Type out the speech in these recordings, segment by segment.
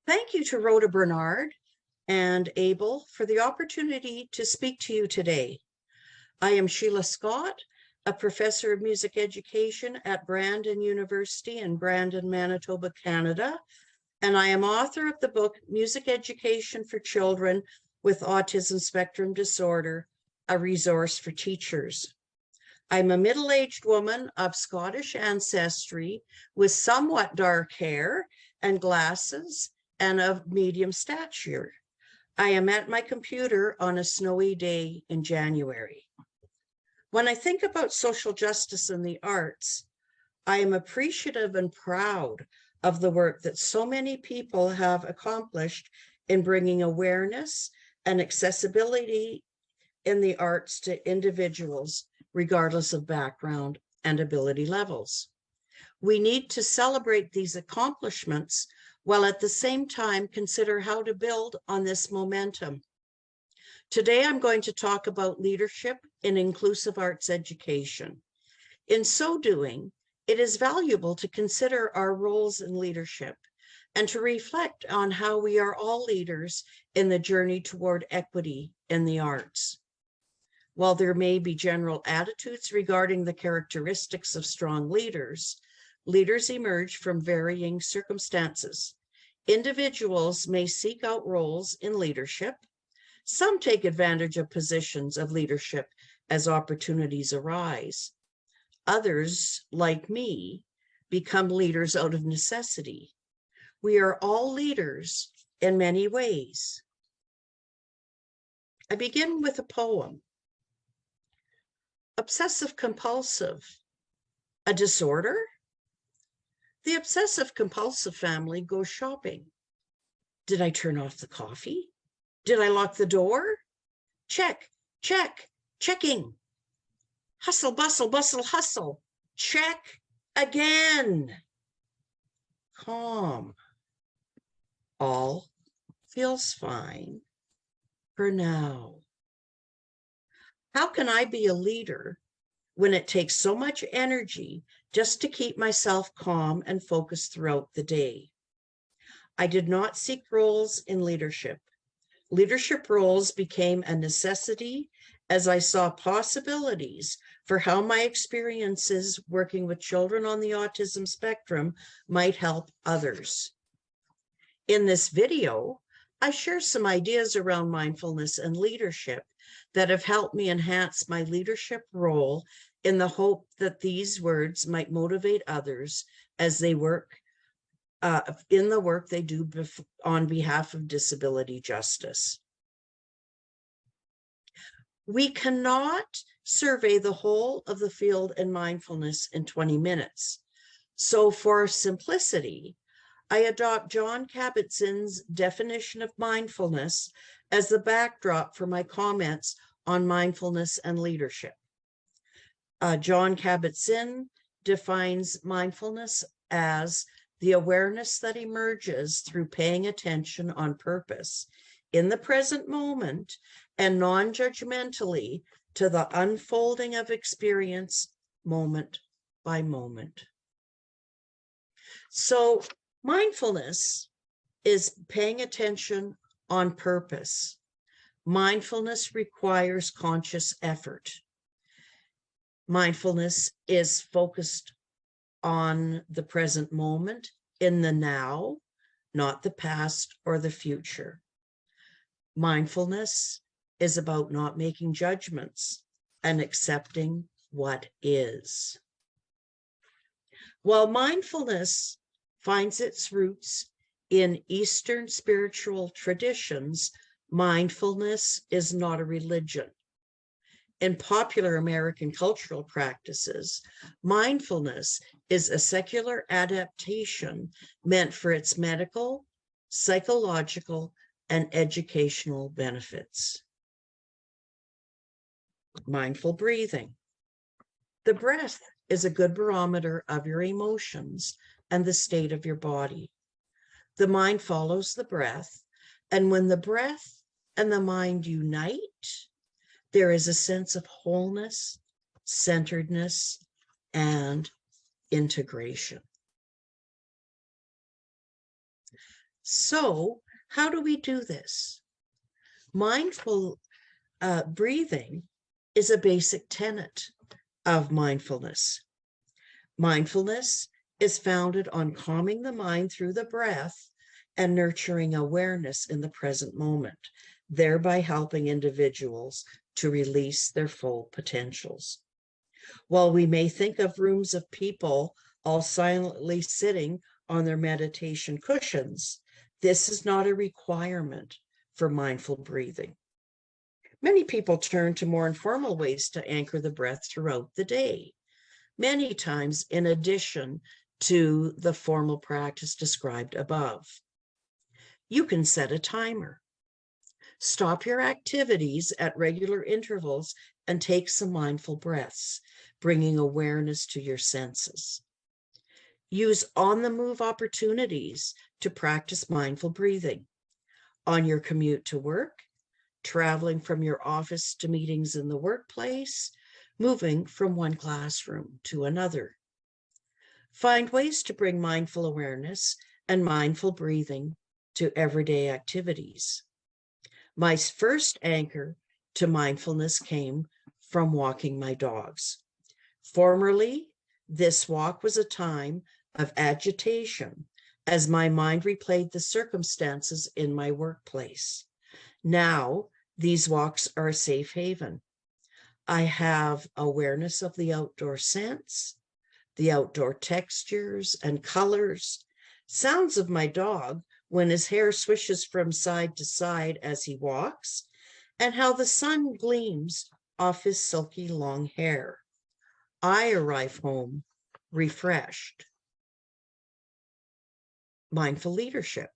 Thank you to Rhoda Bernard and Abel for the opportunity to speak to you today. I am Sheila Scott, a professor of music education at Brandon University in Brandon, Manitoba, Canada, and I am author of the book Music Education for Children with Autism Spectrum Disorder, a resource for teachers. I'm a middle-aged woman of Scottish ancestry with somewhat dark hair and glasses and of medium stature. I am at my computer on a snowy day in January. When I think about social justice in the arts, I am appreciative and proud of the work that so many people have accomplished in bringing awareness and accessibility in the arts to individuals, regardless of background and ability levels. We need to celebrate these accomplishments while at the same time consider how to build on this momentum. Today, I'm going to talk about leadership in inclusive arts education. In so doing, it is valuable to consider our roles in leadership and to reflect on how we are all leaders in the journey toward equity in the arts. While there may be general attitudes regarding the characteristics of strong leaders, leaders emerge from varying circumstances. Individuals may seek out roles in leadership. Some take advantage of positions of leadership as opportunities arise. Others, like me, become leaders out of necessity. We are all leaders in many ways. I begin with a poem. Obsessive compulsive, a disorder? The obsessive compulsive family goes shopping. Did I turn off the coffee? Did I lock the door? Check, check, checking. Hustle, bustle, bustle, hustle. Check again. Calm. All feels fine for now. How can I be a leader when it takes so much energy just to keep myself calm and focused throughout the day? I did not seek roles in leadership. Leadership roles became a necessity as I saw possibilities for how my experiences working with children on the autism spectrum might help others. In this video, I share some ideas around mindfulness and leadership that have helped me enhance my leadership role in the hope that these words might motivate others as they work in the work they do on behalf of disability justice. We cannot survey the whole of the field in mindfulness in 20 minutes. So for simplicity, I adopt Jon Kabat-Zinn's definition of mindfulness as the backdrop for my comments on mindfulness and leadership. Jon Kabat-Zinn defines mindfulness as the awareness that emerges through paying attention on purpose in the present moment and non-judgmentally to the unfolding of experience moment by moment. So mindfulness is paying attention on purpose. Mindfulness requires conscious effort. Mindfulness is focused on the present moment in the now, not the past or the future. Mindfulness is about not making judgments and accepting what is. While mindfulness finds its roots in Eastern spiritual traditions, mindfulness is not a religion. In popular American cultural practices, mindfulness is a secular adaptation meant for its medical, psychological, and educational benefits. Mindful breathing. The breath is a good barometer of your emotions and the state of your body. The mind follows the breath, and when the breath and the mind unite, there is a sense of wholeness, centeredness, and integration. So how do we do this? Mindful breathing is a basic tenet of mindfulness. Mindfulness is founded on calming the mind through the breath and nurturing awareness in the present moment, thereby helping individuals to release their full potentials. While we may think of rooms of people all silently sitting on their meditation cushions, this is not a requirement for mindful breathing. Many people turn to more informal ways to anchor the breath throughout the day, many times in addition to the formal practice described above. You can set a timer. Stop your activities at regular intervals and take some mindful breaths, bringing awareness to your senses. Use on-the-move opportunities to practice mindful breathing. On your commute to work, traveling from your office to meetings in the workplace, moving from one classroom to another. Find ways to bring mindful awareness and mindful breathing to everyday activities. My first anchor to mindfulness came from walking my dogs. Formerly, this walk was a time of agitation as my mind replayed the circumstances in my workplace. Now, these walks are a safe haven. I have awareness of the outdoor scents, the outdoor textures and colors, sounds of my dog when his hair swishes from side to side as he walks, and how the sun gleams off his silky long hair. I arrive home refreshed. Mindful leadership.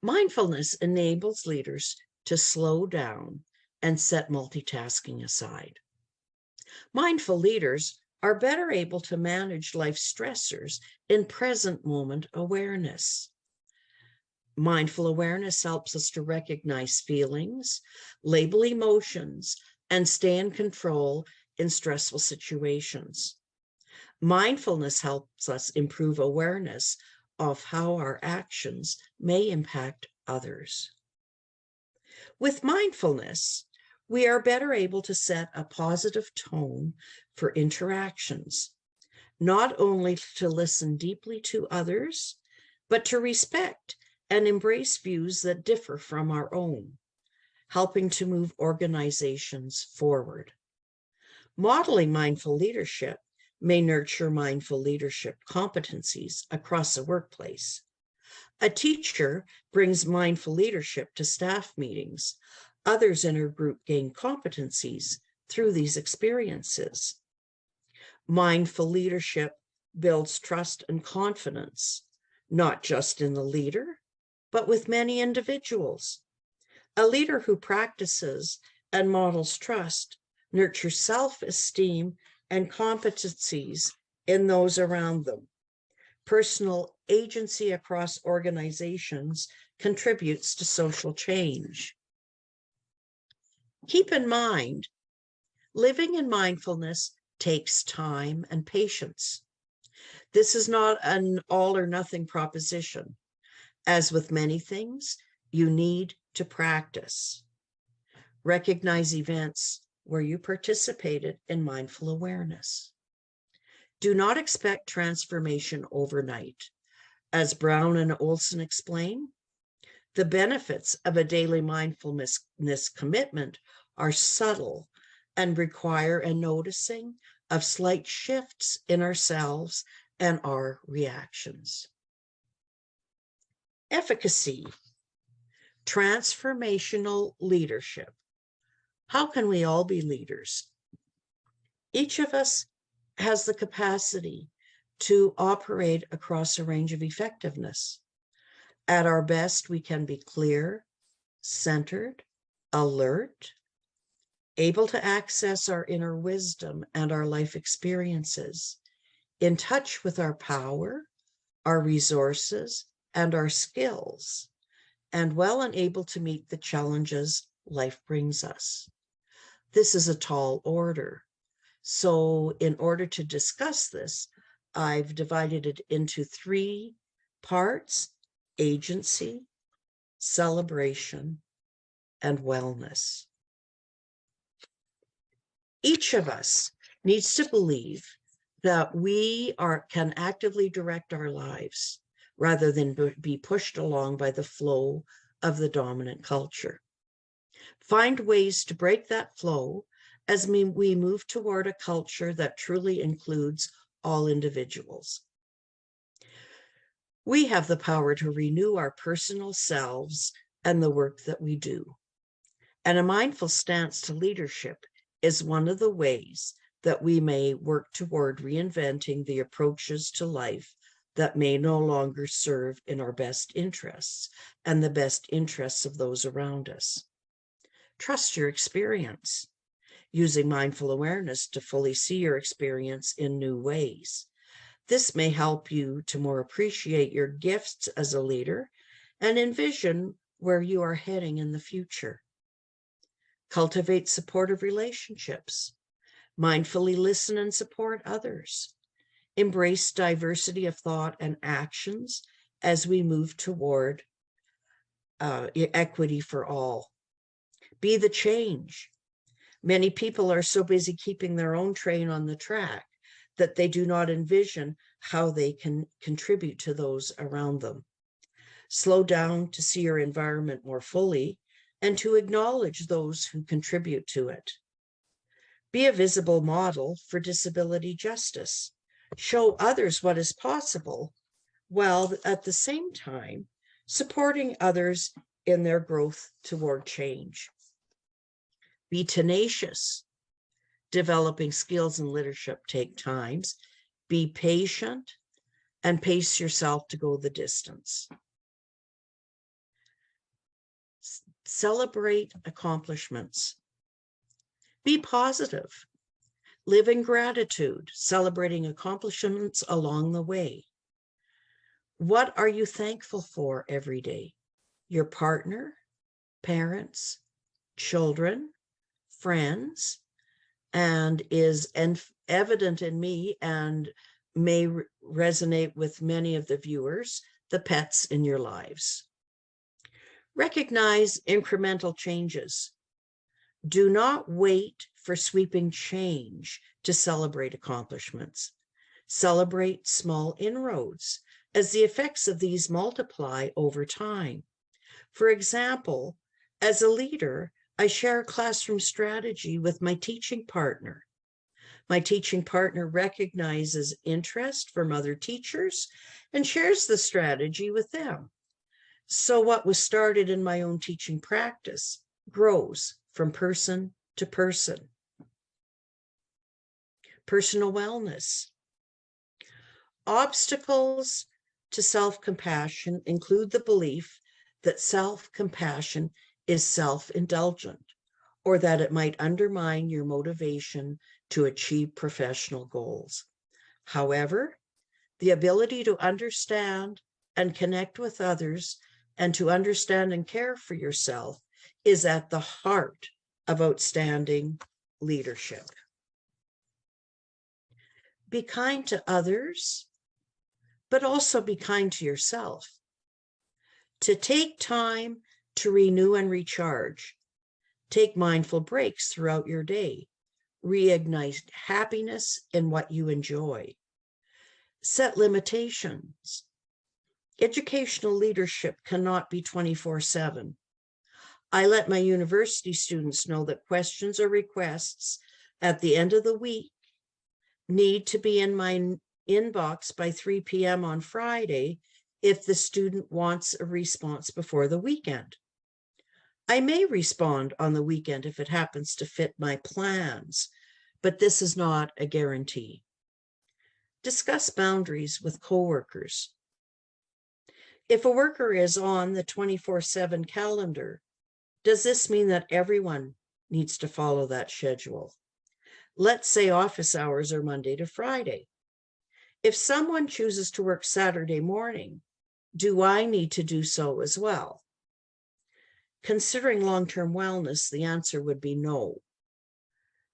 Mindfulness enables leaders to slow down and set multitasking aside. Mindful leaders are better able to manage life stressors in present moment awareness. Mindful awareness helps us to recognize feelings, label emotions, and stay in control in stressful situations. Mindfulness helps us improve awareness of how our actions may impact others. With mindfulness, we are better able to set a positive tone for interactions, not only to listen deeply to others, but to respect and embrace views that differ from our own, helping to move organizations forward. Modeling mindful leadership may nurture mindful leadership competencies across the workplace. A teacher brings mindful leadership to staff meetings. Others in her group gain competencies through these experiences. Mindful leadership builds trust and confidence, not just in the leader, but with many individuals. A leader who practices and models trust nurtures self-esteem and competencies in those around them. Personal agency across organizations contributes to social change. Keep in mind, living in mindfulness takes time and patience. This is not an all or nothing proposition. As with many things, you need to practice. Recognize events where you participated in mindful awareness. Do not expect transformation overnight. As Brown and Olson explain, the benefits of a daily mindfulness commitment are subtle and require a noticing of slight shifts in ourselves and our reactions. Efficacy, transformational leadership. How can we all be leaders? Each of us has the capacity to operate across a range of effectiveness. At our best, we can be clear, centered, alert, able to access our inner wisdom and our life experiences, in touch with our power, our resources, and our skills, and well and able to meet the challenges life brings us. This is a tall order. So in order to discuss this, I've divided it into 3 parts, agency, celebration, and wellness. Each of us needs to believe that we can actively direct our lives rather than be pushed along by the flow of the dominant culture. Find ways to break that flow as we move toward a culture that truly includes all individuals. We have the power to renew our personal selves and the work that we do. And a mindful stance to leadership is one of the ways that we may work toward reinventing the approaches to life that may no longer serve in our best interests and the best interests of those around us. Trust your experience, using mindful awareness to fully see your experience in new ways. This may help you to more appreciate your gifts as a leader and envision where you are heading in the future. Cultivate supportive relationships. Mindfully listen and support others. Embrace diversity of thought and actions as we move toward equity for all. Be the change. Many people are so busy keeping their own train on the track that they do not envision how they can contribute to those around them. Slow down to see your environment more fully and to acknowledge those who contribute to it. Be a visible model for disability justice. Show others what is possible, while at the same time supporting others in their growth toward change. Be tenacious. Developing skills in leadership take time. Be patient and pace yourself to go the distance. Celebrate accomplishments. Be positive. Live in gratitude, celebrating accomplishments along the way. What are you thankful for every day? Your partner, parents, children, friends, and is evident in me and may resonate with many of the viewers, the pets in your lives. Recognize incremental changes. Do not wait for sweeping change to celebrate accomplishments. Celebrate small inroads, as the effects of these multiply over time. For example, as a leader, I share a classroom strategy with my teaching partner. My teaching partner recognizes interest from other teachers and shares the strategy with them. So what was started in my own teaching practice grows from person to person. Personal wellness. Obstacles to self-compassion include the belief that self-compassion is self-indulgent, or that it might undermine your motivation to achieve professional goals. However, the ability to understand and connect with others and to understand and care for yourself is at the heart of outstanding leadership. Be kind to others, but also be kind to yourself. To take time to renew and recharge, take mindful breaks throughout your day. Reignite happiness in what you enjoy. Set limitations. Educational leadership cannot be 24/7. I let my university students know that questions or requests at the end of the week need to be in my inbox by 3 p.m. on Friday if the student wants a response before the weekend. I may respond on the weekend if it happens to fit my plans, but this is not a guarantee. Discuss boundaries with coworkers. If a worker is on the 24/7 calendar, does this mean that everyone needs to follow that schedule? Let's say office hours are Monday to Friday. If someone chooses to work Saturday morning, do I need to do so as well? Considering long-term wellness, the answer would be no.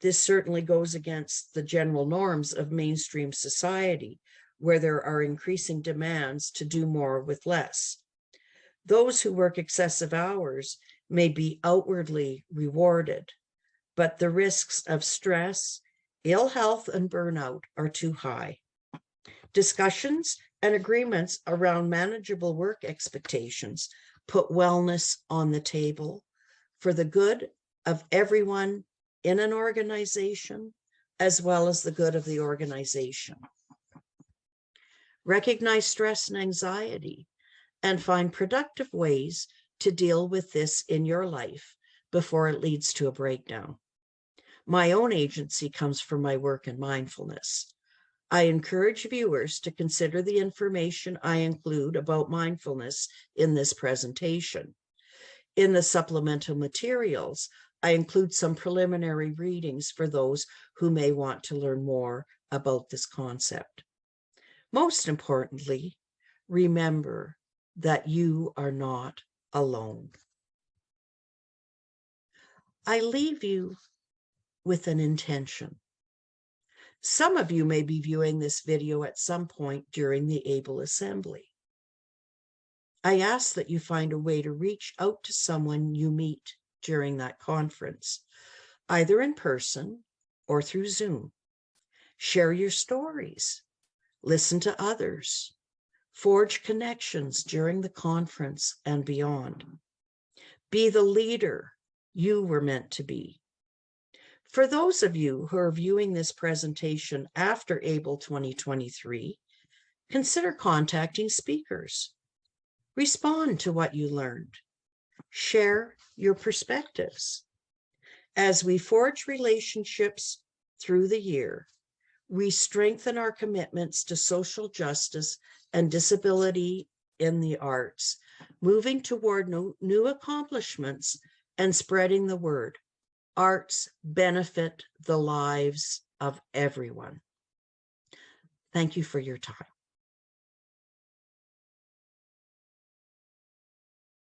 This certainly goes against the general norms of mainstream society, where there are increasing demands to do more with less. Those who work excessive hours may be outwardly rewarded, but the risks of stress, ill health, and burnout are too high. Discussions and agreements around manageable work expectations put wellness on the table for the good of everyone in an organization, as well as the good of the organization. Recognize stress and anxiety and find productive ways to deal with this in your life before it leads to a breakdown. My own agency comes from my work in mindfulness. I encourage viewers to consider the information I include about mindfulness in this presentation. In the supplemental materials, I include some preliminary readings for those who may want to learn more about this concept. Most importantly, remember that you are not alone. I leave you with an intention. Some of you may be viewing this video at some point during the ABLE Assembly. I ask that you find a way to reach out to someone you meet during that conference, either in person or through Zoom. Share your stories, listen to others, forge connections during the conference and beyond. Be the leader you were meant to be. For those of you who are viewing this presentation after ABLE 2023, consider contacting speakers. Respond to what you learned. Share your perspectives. As we forge relationships through the year, we strengthen our commitments to social justice and disability in the arts, moving toward new accomplishments and spreading the word. Arts benefit the lives of everyone. Thank you for your time.